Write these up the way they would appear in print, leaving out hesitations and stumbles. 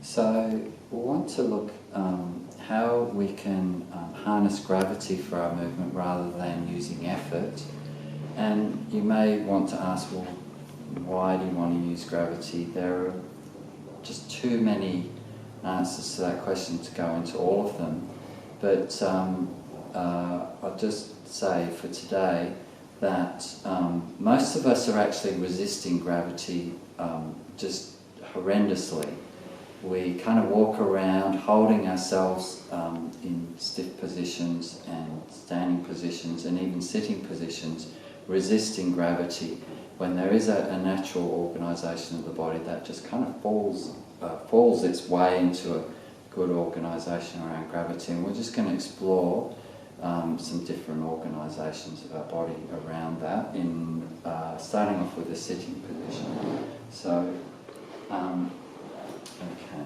So we want to look how we can harness gravity for our movement rather than using effort. And you may want to ask, well, why do you want to use gravity? There are just too many answers to that question to go into all of them. But I'll just say for today that most of us are actually resisting gravity just horrendously. We kind of walk around holding ourselves in stiff positions and standing positions and even sitting positions, resisting gravity, when there is a natural organisation of the body that just kind of falls its way into a good organisation around gravity. And we're just going to explore some different organisations of our body around that, in starting off with a sitting position. So, okay.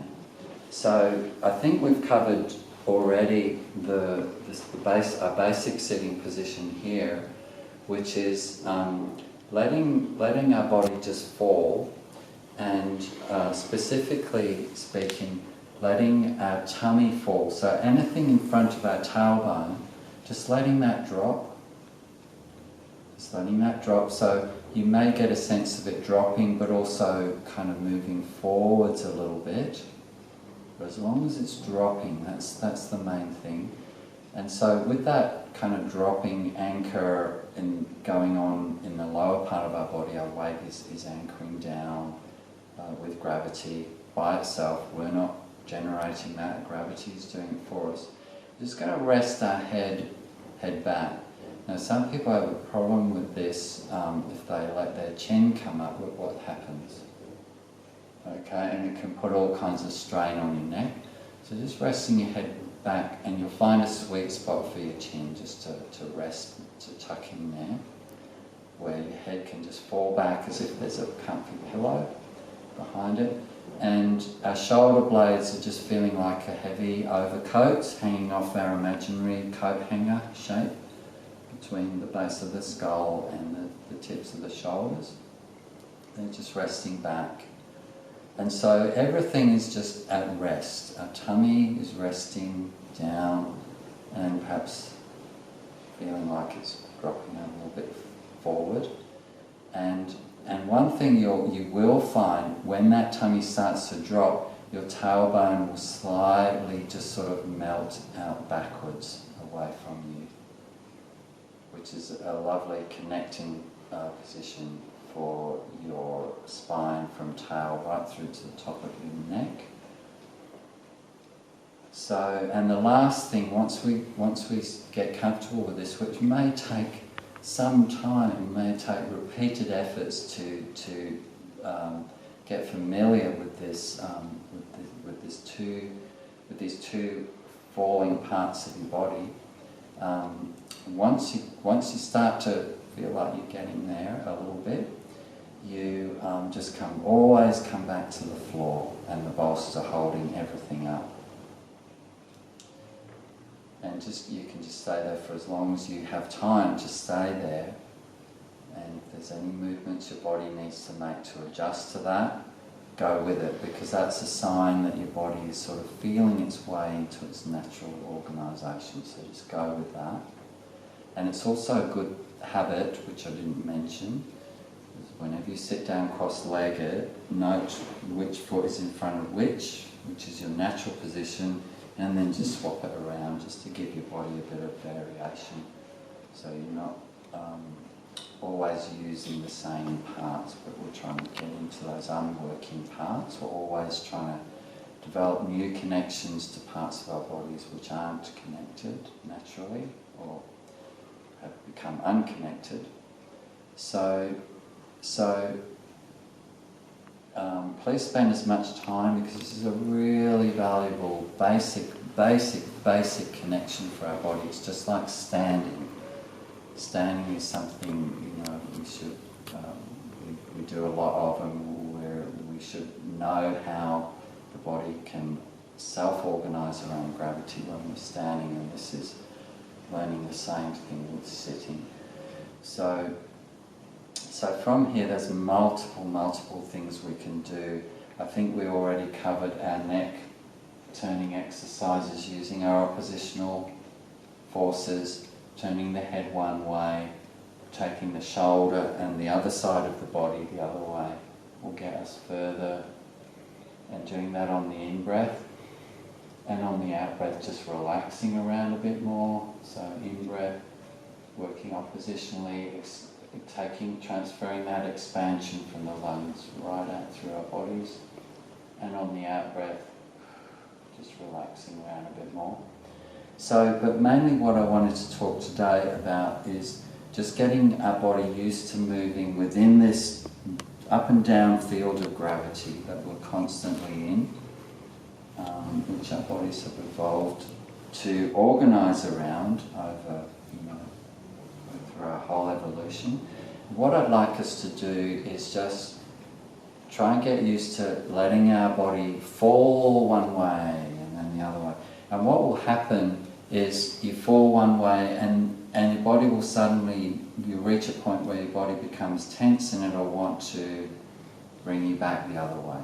So I think we've covered already our basic sitting position here, which is letting our body just fall, and specifically speaking, letting our tummy fall. So anything in front of our tailbone, just letting that drop. Just letting that drop. So you may get a sense of it dropping, but also kind of moving forwards a little bit. But as long as it's dropping, that's the main thing. And so with that kind of dropping anchor and going on in the lower part of our body, our weight is anchoring down with gravity by itself. We're not generating that, gravity is doing it for us. We're just going to rest our head back. Now some people have a problem with this. If they let their chin come up, look what happens. Okay, and it can put all kinds of strain on your neck. So just resting your head back, and you'll find a sweet spot for your chin just to rest, to tuck in there, where your head can just fall back as if there's a comfy pillow behind it. And our shoulder blades are just feeling like a heavy overcoat hanging off our imaginary coat hanger shape between the base of the skull and the tips of the shoulders. They're just resting back. And so everything is just at rest. Our tummy is resting down and perhaps feeling like it's dropping a little bit forward. And one thing you will find, when that tummy starts to drop, your tailbone will slightly just sort of melt out backwards away from you, which is a lovely connecting position for your spine from tail right through to the top of your neck. So, and the last thing, once we get comfortable with this, which may take some time, may take repeated efforts to get familiar with this, with these two falling parts of your body. Once you start to feel like you're getting there a little bit, you just always come back to the floor, and the bolsters are holding everything up. And you can just stay there for as long as you have time to stay there. And if there's any movements your body needs to make to adjust to that, go with it, because that's a sign that your body is sort of feeling its way into its natural organisation. So just go with that. And it's also a good habit, which I didn't mention, is whenever you sit down cross-legged, note which foot is in front of which is your natural position, and then just swap it around just to give your body a bit of variation. So you're not always using the same parts, but we're trying to get into those unworking parts. We're always trying to develop new connections to parts of our bodies which aren't connected naturally or have become unconnected. So please spend as much time, because this is a really valuable basic connection for our body. It's just like standing. Standing is something we should we do a lot of, and where we should know how the body can self-organise around gravity when we're standing, and this is learning the same thing with sitting. So from here there's multiple things we can do I think we already covered our neck turning exercises using our oppositional forces, turning the head one way, taking the shoulder and the other side of the body the other way will get us further, and doing that on the in-breath, and on the out-breath just relaxing around a bit more. So in-breath, working oppositionally, transferring that expansion from the lungs right out through our bodies, and on the out-breath, just relaxing around a bit more. So, but mainly what I wanted to talk today about is just getting our body used to moving within this up and down field of gravity that we're constantly in, which our bodies have evolved to organise around over, through our whole evolution. What I'd like us to do is just try and get used to letting our body fall one way and then the other way. And what will happen is you fall one way and your body will suddenly, you reach a point where your body becomes tense and it'll want to bring you back the other way.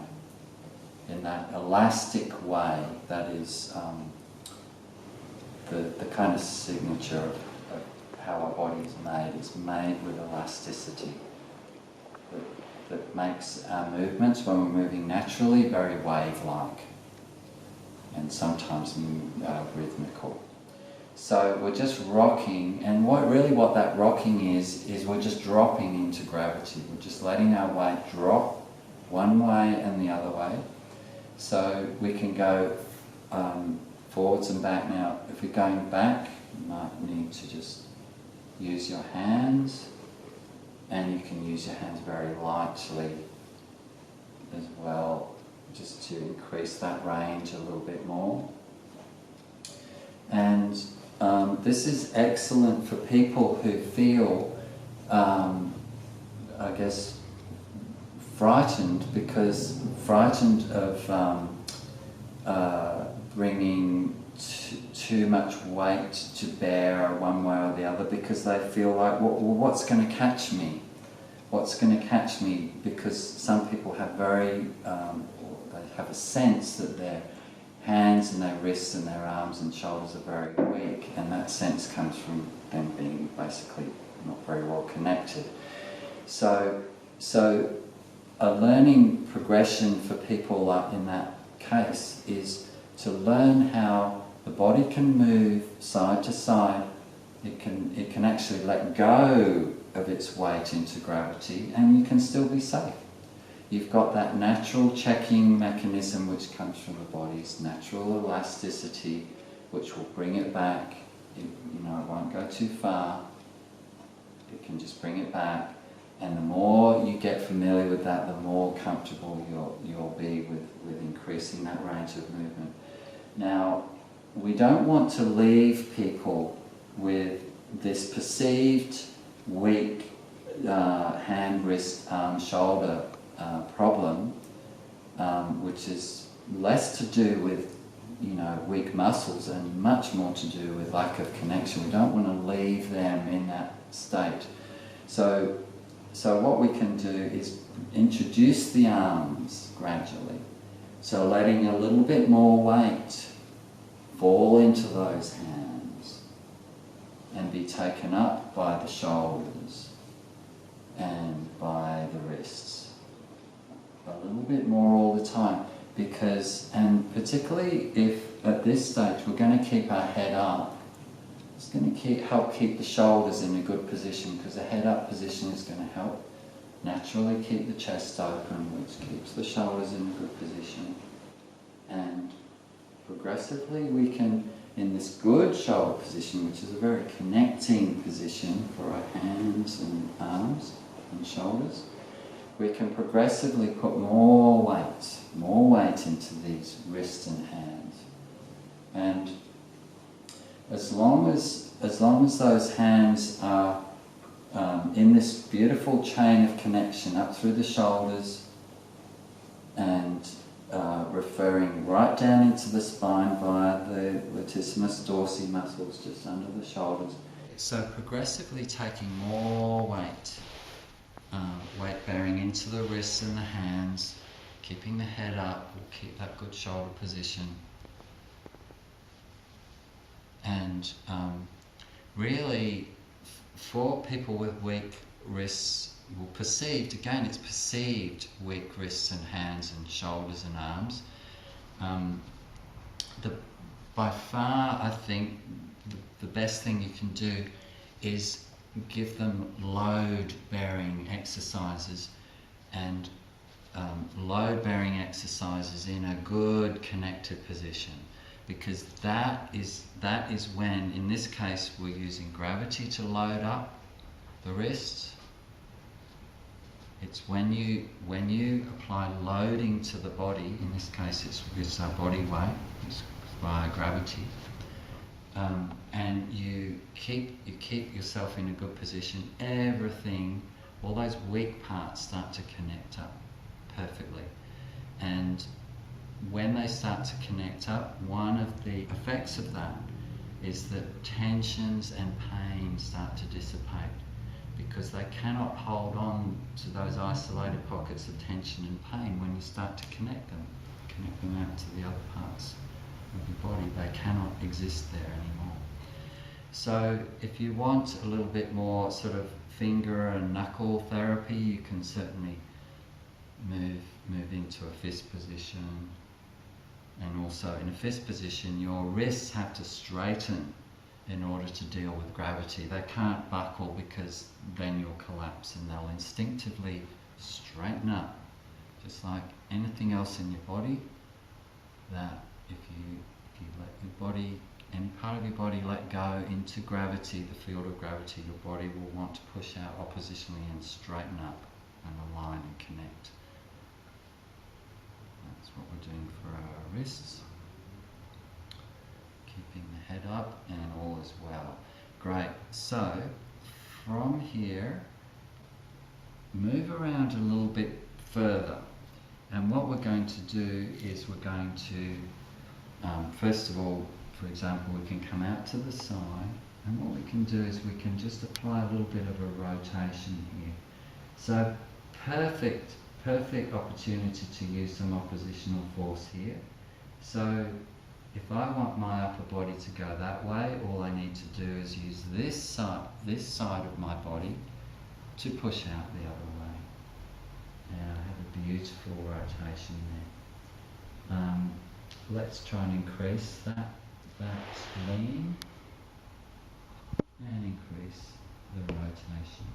In that elastic way that is the kind of signature of how our body is made. It's made with elasticity that makes our movements when we're moving naturally very wave-like and sometimes rhythmical. So we're just rocking, and what that rocking is we're just dropping into gravity. We're just letting our weight drop one way and the other way. So we can go forwards and back. Now, if we're going back, you might need to just use your hands, and you can use your hands very lightly as well, just to increase that range a little bit more. And this is excellent for people who feel, I guess, frightened of bringing too much weight to bear one way or the other, because they feel like, well, what's going to catch me? What's going to catch me? Because some people have they have a sense that their hands and their wrists and their arms and shoulders are very weak, and that sense comes from them being basically not very well connected. So a learning progression for people in that case is to learn how the body can move side to side. It can actually let go of its weight into gravity, and you can still be safe. You've got that natural checking mechanism which comes from the body's natural elasticity, which will bring it back. It won't go too far. It can just bring it back. And the more you get familiar with that, the more comfortable you'll be with increasing that range of movement. Now, we don't want to leave people with this perceived weak hand, wrist, arm, shoulder problem, which is less to do with weak muscles and much more to do with lack of connection. We don't want to leave them in that state. So what we can do is introduce the arms gradually. So letting a little bit more weight fall into those hands and be taken up by the shoulders and by the wrists. A little bit more all the time, and particularly if at this stage we're going to keep our head up, it's going to help keep the shoulders in a good position, because the head up position is going to help naturally keep the chest open, which keeps the shoulders in a good position. And progressively we can, in this good shoulder position, which is a very connecting position for our hands and arms and shoulders, we can progressively put more weight into these wrists and hands. And as long as those hands are in this beautiful chain of connection up through the shoulders and referring right down into the spine via the latissimus dorsi muscles just under the shoulders. So progressively taking more weight bearing into the wrists and the hands, keeping the head up, we'll keep that good shoulder position. And really, for people with weak wrists, well, perceived, again, it's perceived weak wrists and hands and shoulders and arms. By far, I think the best thing you can do is give them load-bearing exercises, and load-bearing exercises in a good connected position, because that is when, in this case, we're using gravity to load up the wrists. It's when you apply loading to the body, in this case it's our body weight, it's via gravity, and you keep yourself in a good position, everything, all those weak parts start to connect up perfectly. And when they start to connect up, one of the effects of that is that tensions and pain start to dissipate, because they cannot hold on to those isolated pockets of tension and pain. When you start to connect them out to the other parts of your body, they cannot exist there anymore. So if you want a little bit more sort of finger and knuckle therapy, you can certainly move into a fist position. And also in a fist position, your wrists have to straighten in order to deal with gravity. They can't buckle, because then you'll collapse, and they'll instinctively straighten up, just like anything else in your body. That if you let your body, any part of your body, let go into gravity, the field of gravity, your body will want to push out oppositionally and straighten up and align and connect. That's what we're doing for our wrists. Keeping the head up, and all is well. Great. So from here, move around a little bit further. And what we're going to do is we're going to, first of all, for example, we can come out to the side, and what we can do is we can just apply a little bit of a rotation here. So perfect opportunity to use some oppositional force here. So if I want my upper body to go that way, all I need to do is use this side of my body to push out the other way. And I have a beautiful rotation there. Let's try and increase that lean, and increase the rotation.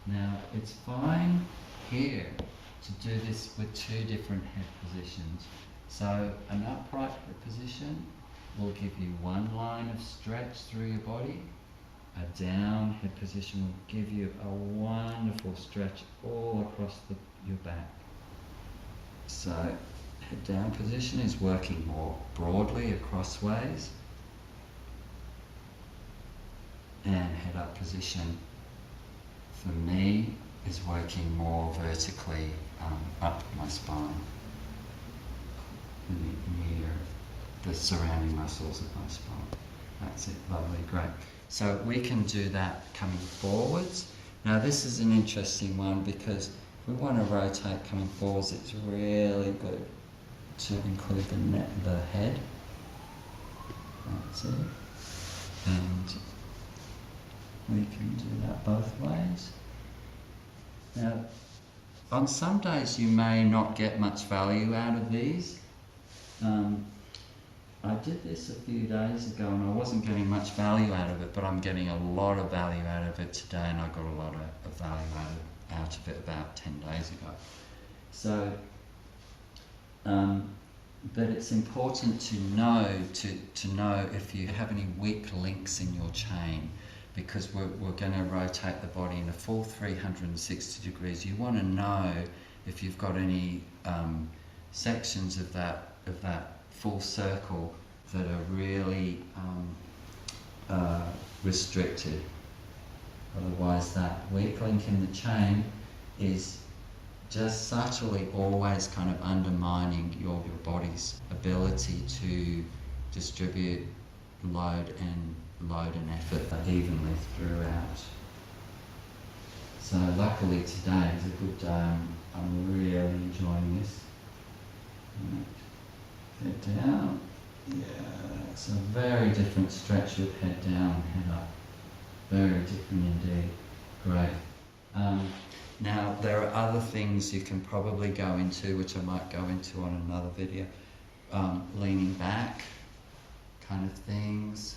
Now it's fine here to do this with two different head positions. So an upright position will give you one line of stretch through your body. A down head position will give you a wonderful stretch all across your back. So head down position is working more broadly across ways, and head up position for me is working more vertically up my spine, near the surrounding muscles of my spine. That's it, lovely, great. So we can do that coming forwards. Now this is an interesting one, because if we want to rotate coming forwards, it's really good to include the head. That's it. And we can do that both ways. Now, on some days you may not get much value out of these. I did this a few days ago and I wasn't getting much value out of it, but I'm getting a lot of value out of it today, and I got a lot of value out of it about 10 days ago. So, but it's important to know if you have any weak links in your chain, because we're going to rotate the body in a full 360 degrees. You want to know if you've got any sections of that full circle that are really restricted. Otherwise, that weak link in the chain is just subtly always kind of undermining your body's ability to distribute load and effort evenly throughout. So luckily today is a good day. I'm really enjoying this. Head down. Yeah, it's a very different stretch with head down, head up. Very different indeed. Great. Now, there are other things you can probably go into, which I might go into on another video. Leaning back kind of things.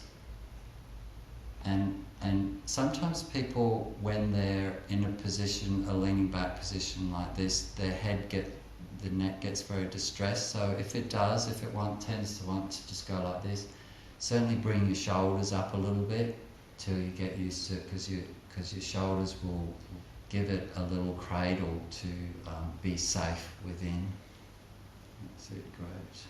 And sometimes people, when they're in a position, a leaning back position like this, the neck gets very distressed. So if it tends to want to just go like this, certainly bring your shoulders up a little bit till you get used to it, because your shoulders will give it a little cradle to be safe within. That's it, great.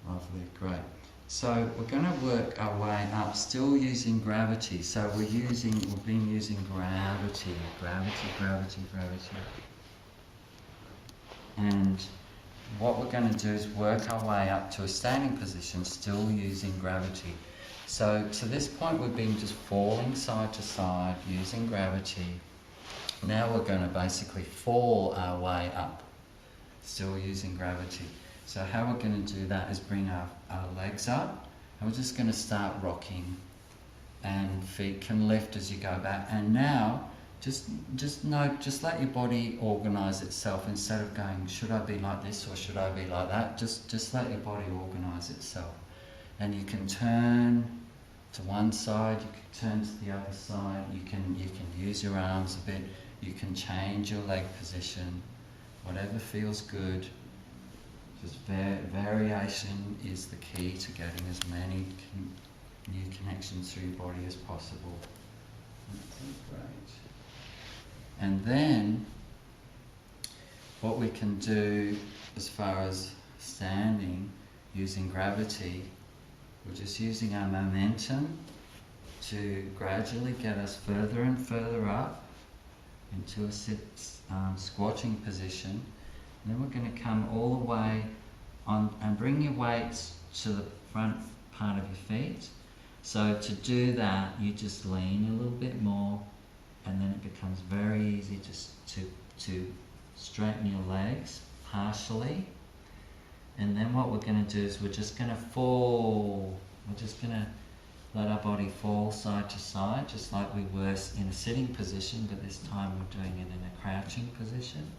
Lovely, great. So we're going to work our way up, still using gravity. So we've been using gravity. And what we're going to do is work our way up to a standing position, still using gravity. So to this point we've been just falling side to side, using gravity. Now we're going to basically fall our way up, still using gravity. So how we're going to do that is bring our legs up, and we're just going to start rocking, and feet can lift as you go back. And now just let your body organise itself. Instead of going, should I be like this or should I be like that, just let your body organise itself. And you can turn to one side, you can turn to the other side, you can use your arms a bit, you can change your leg position, whatever feels good. Just variation is the key to getting as many new connections through your body as possible. Okay, great. And then what we can do as far as standing using gravity, we're just using our momentum to gradually get us further and further up into a squatting position. And then we're going to come all the way on and bring your weights to the front part of your feet. So to do that, you just lean a little bit more, and then it becomes very easy just to straighten your legs partially. And then what we're going to do is we're just going to fall. We're just going to let our body fall side to side, just like we were in a sitting position, but this time we're doing it in a crouching position.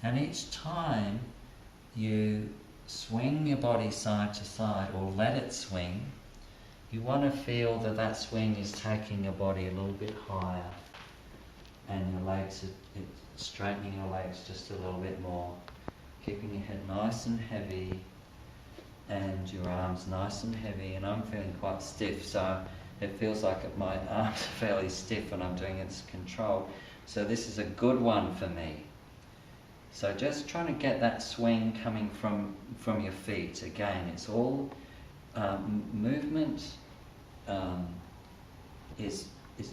And each time you swing your body side to side, or let it swing, you want to feel that swing is taking your body a little bit higher, and your legs, straightening your legs just a little bit more, keeping your head nice and heavy and your arms nice and heavy. And I'm feeling quite stiff, so it feels like my arms are fairly stiff when I'm doing it controlled. So this is a good one for me. So just trying to get that swing coming from your feet. Again, it's all movement is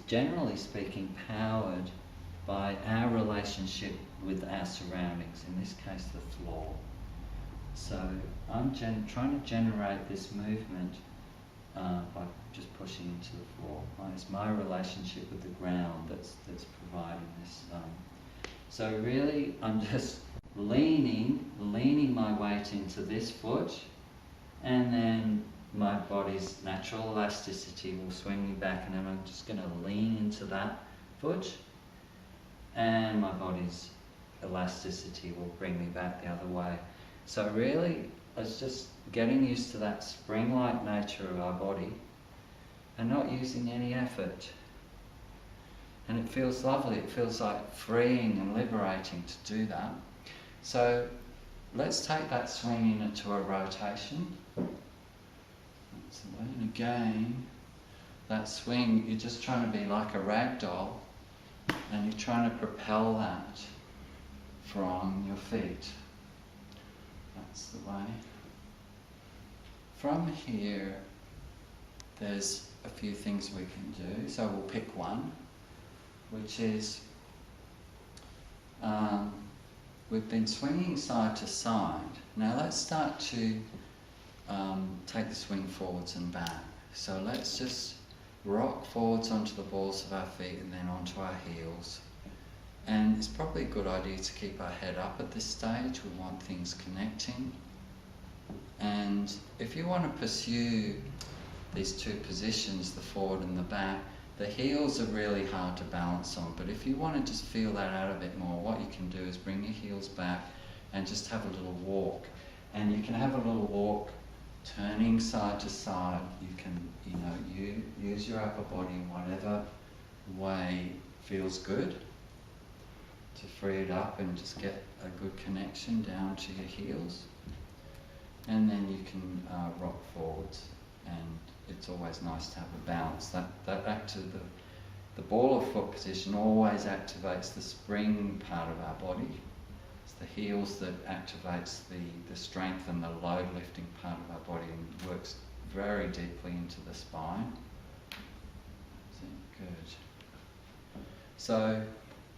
generally speaking powered by our relationship with our surroundings, in this case the floor. So I'm trying to generate this movement by just pushing into the floor. It's my relationship with the ground that's providing this. So really, I'm just leaning my weight into this foot, and then my body's natural elasticity will swing me back, and then I'm just going to lean into that foot, and my body's elasticity will bring me back the other way. So really, it's just getting used to that spring-like nature of our body and not using any effort. And it feels lovely, it feels like freeing and liberating to do that. So let's take that swing into a rotation. And again, that swing, you're just trying to be like a rag doll, and you're trying to propel that from your feet. That's the way. From here, there's a few things we can do. So we'll pick one, which is we've been swinging side to side. Now let's start to take the swing forwards and back. So let's just rock forwards onto the balls of our feet and then onto our heels. And it's probably a good idea to keep our head up at this stage. We want things connecting. And if you want to pursue these two positions, the forward and the back, the heels are really hard to balance on, but if you want to just feel that out a bit more, what you can do is bring your heels back and just have a little walk. And you can have a little walk turning side to side. You can, you use your upper body in whatever way feels good to free it up and just get a good connection down to your heels. And then you can rock forwards, and it's always nice to have a balance. The ball of foot position always activates the spring part of our body. It's the heels that activates the strength and the load lifting part of our body and works very deeply into the spine. Good. So,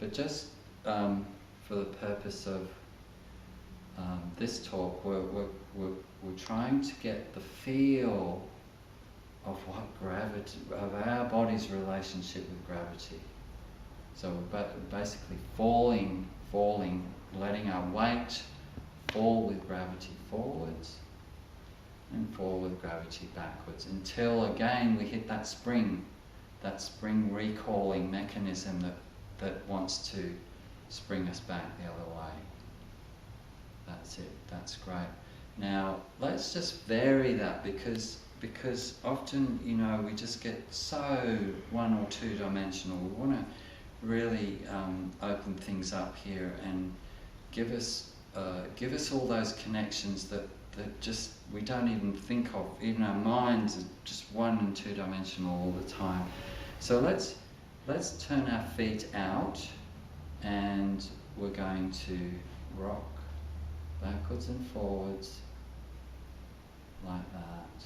but just for the purpose of this talk, we're trying to get the feel of what gravity, of our body's relationship with gravity. So we're basically falling, letting our weight fall with gravity forwards and fall with gravity backwards until again we hit that spring recalling mechanism that wants to spring us back the other way. That's it, that's great. Now let's just vary that because often, we just get so one or two dimensional. We want to really open things up here and give us all those connections that just we don't even think of. Even our minds are just 1 and 2 dimensional all the time. So let's turn our feet out, and we're going to rock backwards and forwards like that.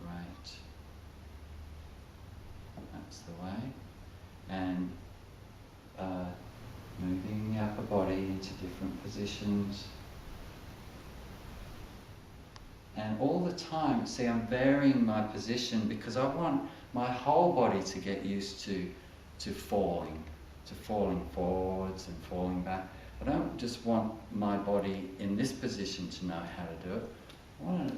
Great. That's the way. And moving the upper body into different positions. And all the time, see, I'm varying my position because I want my whole body to get used to falling forwards and falling back. I don't just want my body in this position to know how to do it.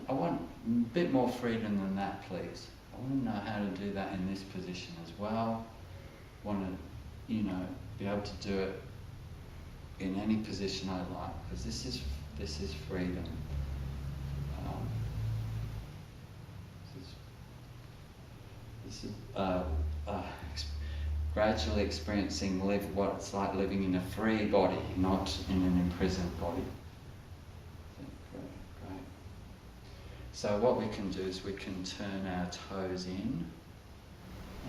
I want a bit more freedom than that, please. I want to know how to do that in this position as well. I want to, be able to do it in any position I like, because this is freedom. This is gradually experiencing what it's like living in a free body, not in an imprisoned body. Great. So what we can do is we can turn our toes in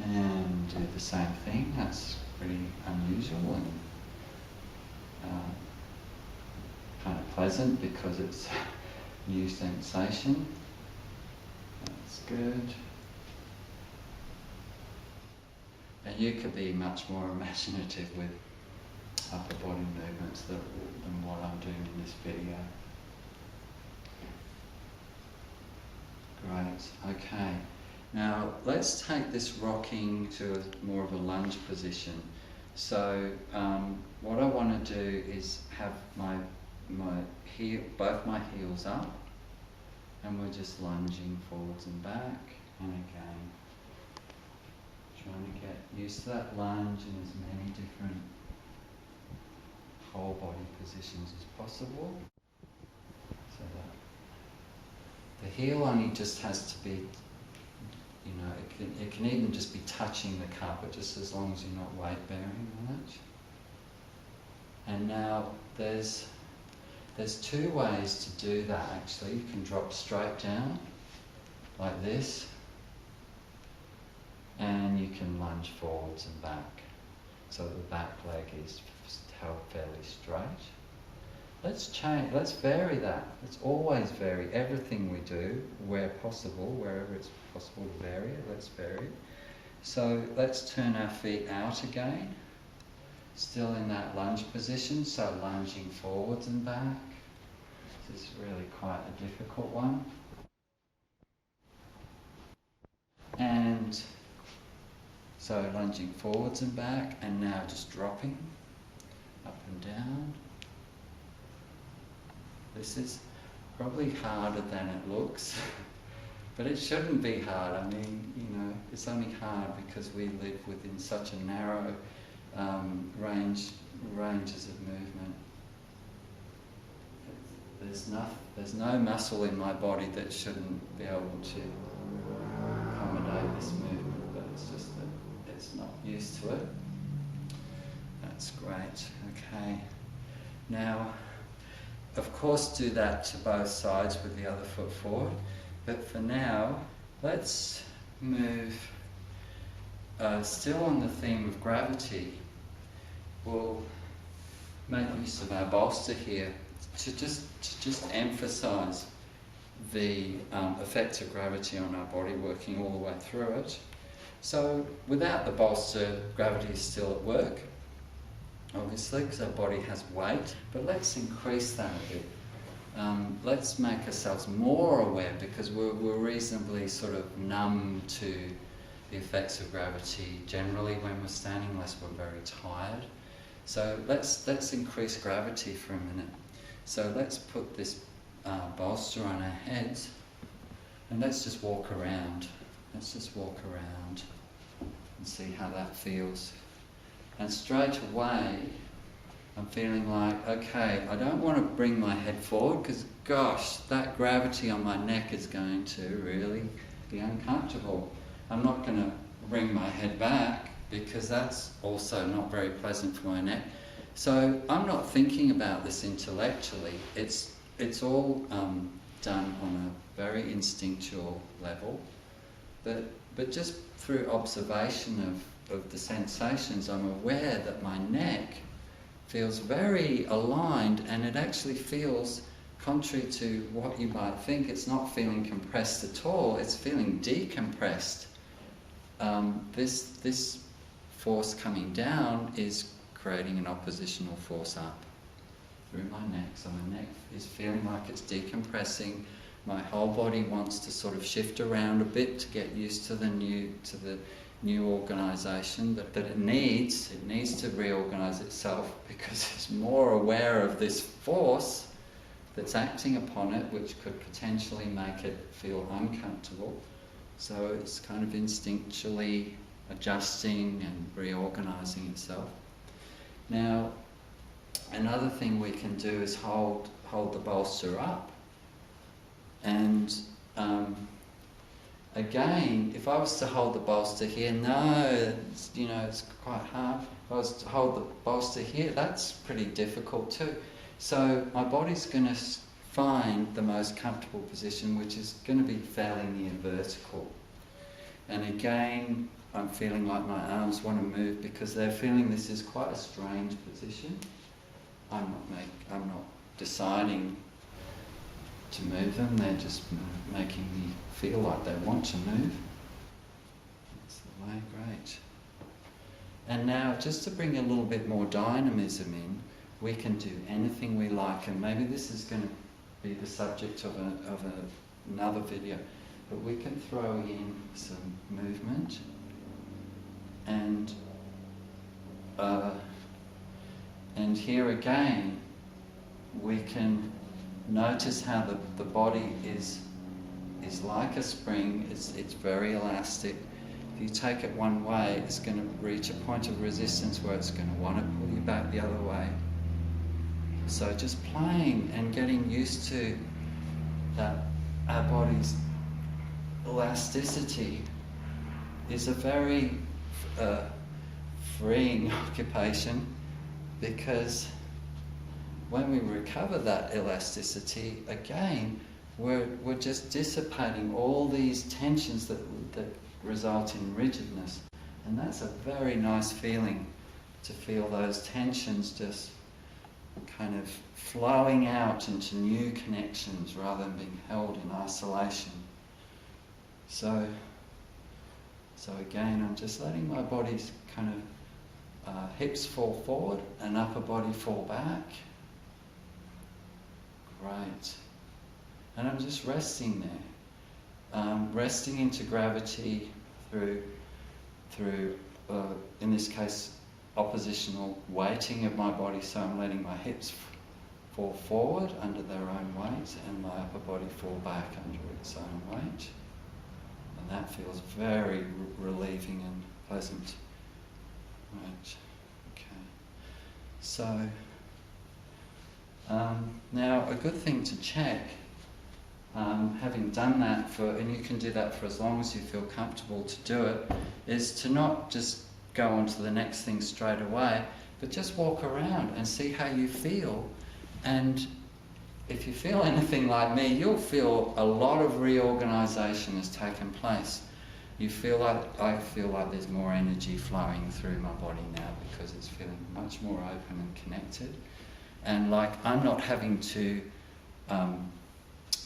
and do the same thing. That's pretty unusual and kind of pleasant because it's a new sensation. That's good. And you could be much more imaginative with upper body movements than what I'm doing in this video. Great, okay. Now let's take this rocking to more of a lunge position. So what I want to do is have both my heels up, and we're just lunging forwards and back, and again. Trying to get used to that lunge in as many different whole body positions as possible. So that the heel only just has to be, it can even just be touching the carpet, just as long as you're not weight bearing on it. And now there's 2 ways to do that actually. You can drop straight down like this, and you can lunge forwards and back so the back leg is held fairly straight. Let's vary that. Let's always vary everything we do where possible, wherever it's possible to vary it, let's vary. So let's turn our feet out again, still in that lunge position, so lunging forwards and back. This is really quite a difficult one. And So lunging forwards and back, and now just dropping up and down. This is probably harder than it looks, but it shouldn't be hard. I mean, you know, it's only hard because we live within such a narrow ranges of movement. There's no muscle in my body that shouldn't be able to accommodate this movement, but it's just that it's not used to it. That's great. Okay. Now, of course, do that to both sides with the other foot forward, but for now, let's move still on the theme of gravity. We'll make use of our bolster here to just emphasize the effects of gravity on our body, working all the way through it. So without the bolster, gravity is still at work, obviously, because our body has weight, but let's increase that a bit. Let's make ourselves more aware, because we're reasonably sort of numb to the effects of gravity generally when we're standing, unless we're very tired. So let's increase gravity for a minute. So let's put this bolster on our heads, and let's just walk around. Let's just walk around and see how that feels. And straight away, I'm feeling like, okay, I don't want to bring my head forward, because gosh, that gravity on my neck is going to really be uncomfortable. I'm not going to bring my head back, because that's also not very pleasant for my neck. So I'm not thinking about this intellectually. It's all done on a very instinctual level, but just through observation of the sensations, I'm aware that my neck feels very aligned, and it actually feels, contrary to what you might think, it's not feeling compressed at all, it's feeling decompressed. This force coming down is creating an oppositional force up through my neck. So my neck is feeling like it's decompressing. My whole body wants to sort of shift around a bit to get used to the new organisation that it needs. It needs to reorganise itself, because it's more aware of this force that's acting upon it, which could potentially make it feel uncomfortable. So it's kind of instinctually adjusting and reorganising itself. Now, another thing we can do is hold the bolster up, and again, if I was to hold the bolster here, it's quite hard. If I was to hold the bolster here, that's pretty difficult too. So my body's going to find the most comfortable position, which is going to be fairly near vertical. And again, I'm feeling like my arms want to move, because they're feeling this is quite a strange position. I'm not deciding to move them, they're just making me feel like they want to move. That's the way, great. And now, just to bring a little bit more dynamism in, we can do anything we like, and maybe this is going to be the subject of another video, but we can throw in some movement, and here again we can notice how the body is like a spring. It's very elastic. If you take it one way, it's going to reach a point of resistance where it's going to want to pull you back the other way. So just playing and getting used to that, our body's elasticity is a very freeing occupation, because when we recover that elasticity, again, we're just dissipating all these tensions that result in rigidness. And that's a very nice feeling, to feel those tensions just kind of flowing out into new connections rather than being held in isolation. So again, I'm just letting my body's kind of hips fall forward and upper body fall back. Great. And I'm just resting there. Resting into gravity through in this case, oppositional weighting of my body, so I'm letting my hips fall forward under their own weight and my upper body fall back under its own weight. And that feels very relieving and pleasant. Right, okay. So, now a good thing to check, having done that and you can do that for as long as you feel comfortable to do it, is to not just go on to the next thing straight away, but just walk around and see how you feel. And if you feel anything like me, you'll feel a lot of reorganisation has taken place. I feel like there's more energy flowing through my body now because it's feeling much more open and connected. And like I'm not having to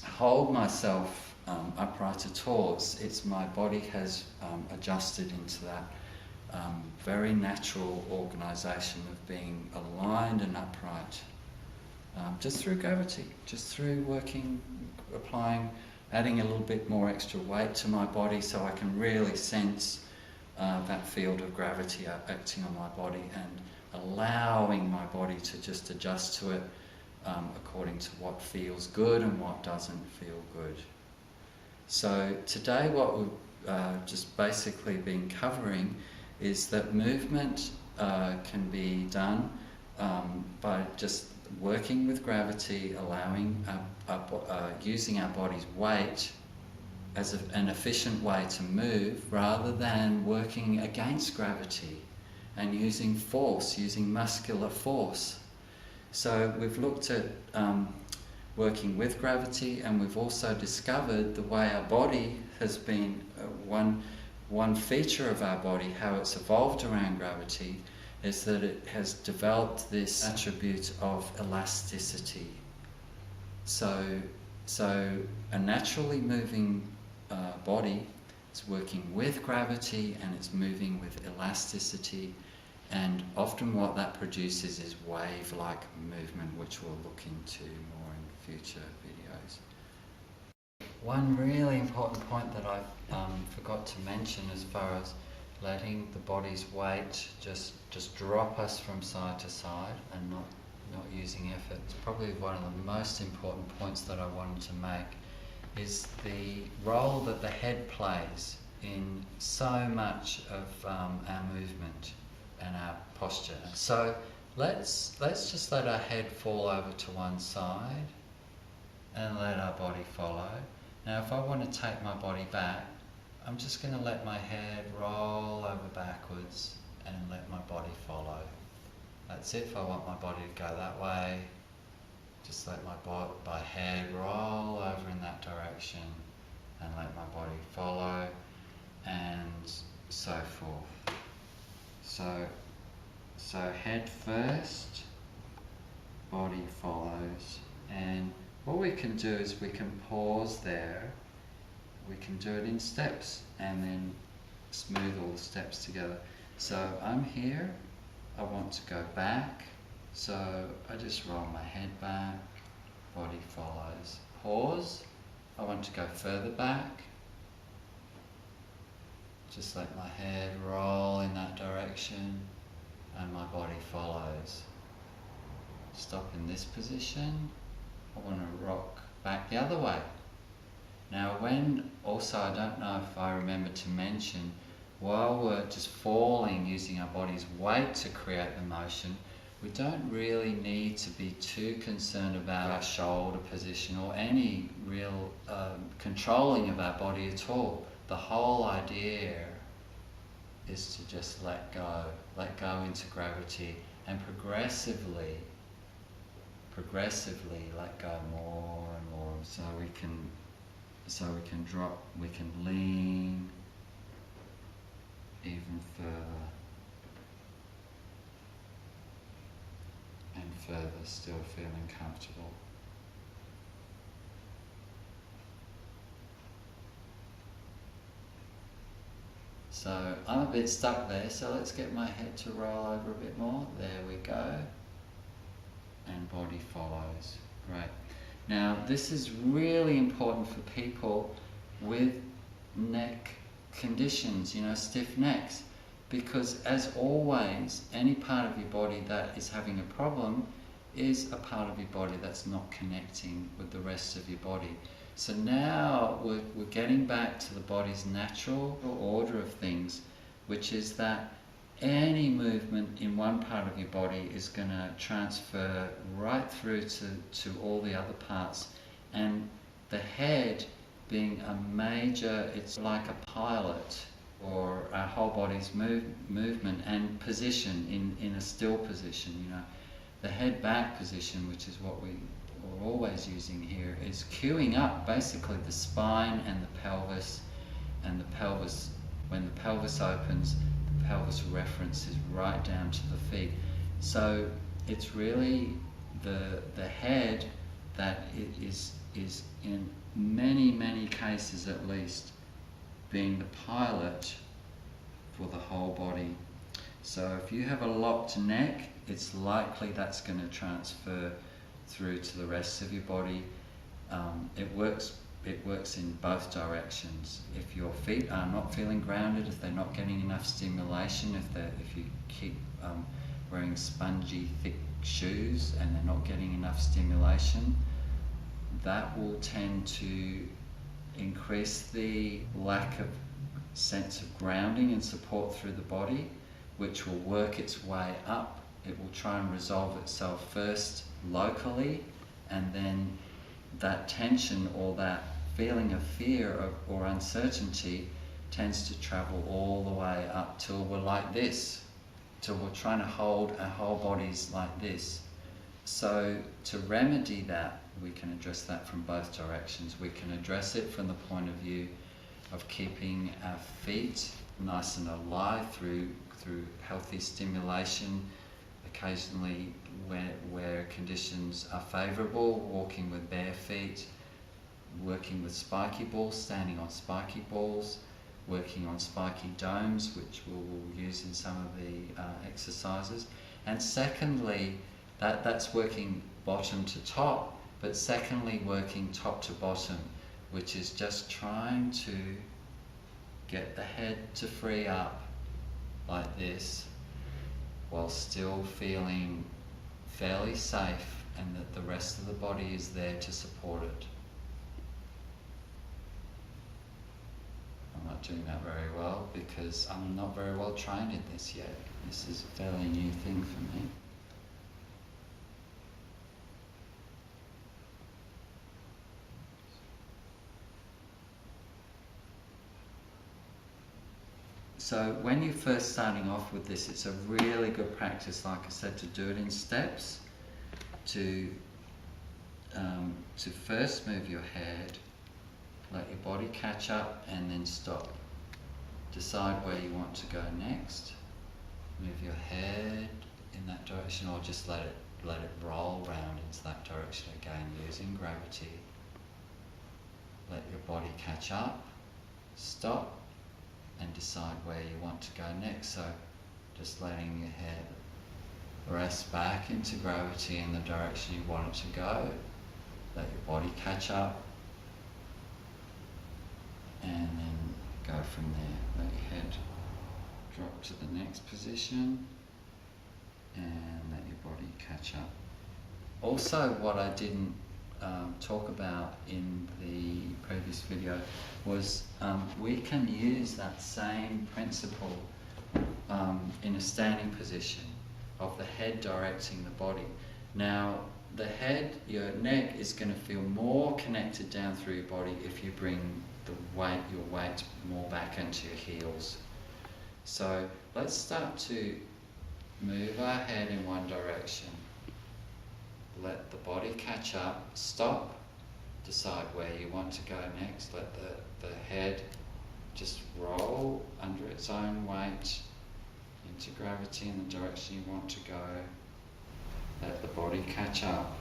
hold myself upright at all. It's my body has adjusted into that very natural organisation of being aligned and upright. Just through gravity, just through adding a little bit more extra weight to my body so I can really sense that field of gravity acting on my body and allowing my body to just adjust to it according to what feels good and what doesn't feel good. So today what we've just basically been covering is that movement can be done by just working with gravity, allowing using our body's weight as an efficient way to move rather than working against gravity and using force, using muscular force. So we've looked at working with gravity, and we've also discovered the way our body has been, one feature of our body, how it's evolved around gravity, is that it has developed this attribute of elasticity. So a naturally moving body is working with gravity and it's moving with elasticity, and often what that produces is wave-like movement, which we'll look into more in future videos. One really important point that I forgot to mention as far as letting the body's weight just drop us from side to side and not using effort. It's probably one of the most important points that I wanted to make, is the role that the head plays in so much of our movement and our posture. So let's just let our head fall over to one side and let our body follow. Now if I want to take my body back, I'm just going to let my head roll over backwards and let my body follow. That's it. If I want my body to go that way, just let my head roll over in that direction and let my body follow, and so forth. So head first, body follows, and what we can do is we can pause there. We can do it in steps and then smooth all the steps together. So I'm here, I want to go back, so I just roll my head back, body follows. Pause, I want to go further back, just let my head roll in that direction and my body follows. Stop in this position, I want to rock back the other way. Now I don't know if I remember to mention, while we're just falling using our body's weight to create the motion, we don't really need to be too concerned about our shoulder position or any real controlling of our body at all. The whole idea is to just let go into gravity and progressively let go more and more, so we can drop, we can lean even further and further, still feeling comfortable. So I'm a bit stuck there, so let's get my head to roll over a bit more. There we go. And body follows. Great. Now this is really important for people with neck conditions, stiff necks. because as always, any part of your body that is having a problem is a part of your body that's not connecting with the rest of your body. So now we're getting back to the body's natural order of things, which is that any movement in one part of your body is going to transfer right through to all the other parts. And the head being a major, it's like a pilot, or our whole body's movement and position in a still position, you know. The head back position, which is what we're always using here, is queuing up basically the spine and the pelvis, and the pelvis, when the pelvis opens, the pelvis reference is right down to the feet. So it's really the head that is in many cases at least being the pilot for the whole body. So if you have a locked neck, it's likely that's going to transfer through to the rest of your body. It works in both directions. If your feet are not feeling grounded, if they're not getting enough stimulation, if you keep wearing spongy, thick shoes and they're not getting enough stimulation, that will tend to increase the lack of sense of grounding and support through the body, which will work its way up. It will try and resolve itself first locally, and then that tension or that feeling of fear or uncertainty tends to travel all the way up till we're like this, till we're trying to hold our whole bodies like this. So to remedy that, we can address that from both directions. We can address it from the point of view of keeping our feet nice and alive through healthy stimulation, occasionally where conditions are favourable, walking with bare feet, working with spiky balls, standing on spiky balls, working on spiky domes, which we'll use in some of the exercises. And secondly, that's working bottom to top, but secondly working top to bottom, which is just trying to get the head to free up like this while still feeling fairly safe, and that the rest of the body is there to support it. I'm not doing that very well because I'm not very well trained in this yet. This is a fairly new thing for me. So when you're first starting off with this, it's a really good practice, like I said, to do it in steps, to first move your head, let your body catch up and then stop. Decide where you want to go next. Move your head in that direction, or just let it roll round into that direction again, using gravity. Let your body catch up, stop, and decide where you want to go next. So just letting your head rest back into gravity in the direction you want it to go. Let your body catch up, and then go from there. Let your head drop to the next position and let your body catch up. Also, what I didn't talk about in the previous video was we can use that same principle in a standing position of the head directing the body. Now, the head, your neck is going to feel more connected down through your body if you bring your weight more back into your heels. So let's start to move our head in one direction. Let the body catch up, stop, decide where you want to go next. Let the head just roll under its own weight into gravity in the direction you want to go. Let the body catch up.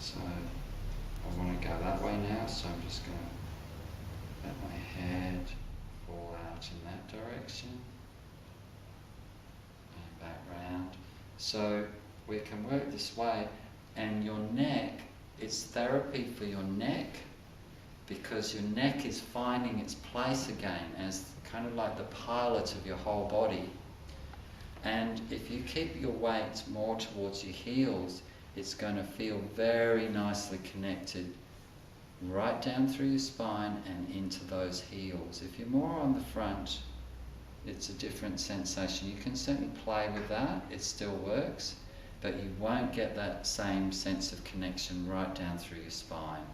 So I want to go that way now, so I'm just going to let my head fall out in that direction and back round. So we can work this way, and your neck, it's therapy for your neck because your neck is finding its place again as kind of like the pilot of your whole body. And if you keep your weight more towards your heels, it's going to feel very nicely connected right down through your spine and into those heels. If you're more on the front, it's a different sensation. You can certainly play with that, it still works, but you won't get that same sense of connection right down through your spine.